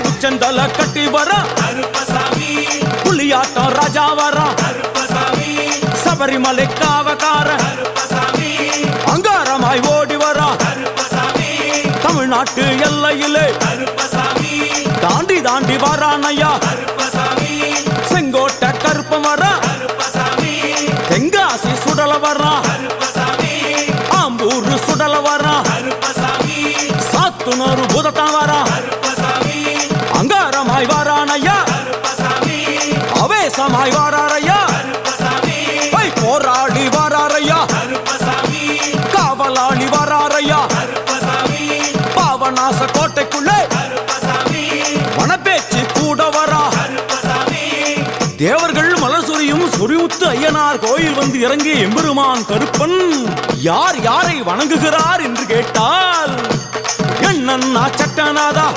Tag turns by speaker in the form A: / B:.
A: உச்சந்தல கட்டி வர புலியாட்டம் ராஜா வர சபரிமலை காவக்கார அங்காரமாய் ஓடி வர தமிழ்நாட்டு எல்லையிலே தாண்டி தாண்டி வரானையா செங்கோட்டை கருப்பம் வர தெங்காசி சுடல வர ஆம்பூர் சுடல வர சாத்துனூர் புதத்தான் வர அங்காரமாய் வரானையா அவேசமாய் வராரையா போராடி வராரையா காவலாளி வராரையா பாவநாச கோட்டைக்குள்ளே வனப்பேச்சு கூட வரா தேவர்கள் மலர் சொரியும் சொரிமுத்து ஐயனார் கோயில் வந்து இறங்கிய எம்பெருமான் கருப்பன் யார் யாரை வணங்குகிறார் என்று கேட்டால் என்னன்னா சட்டநாதா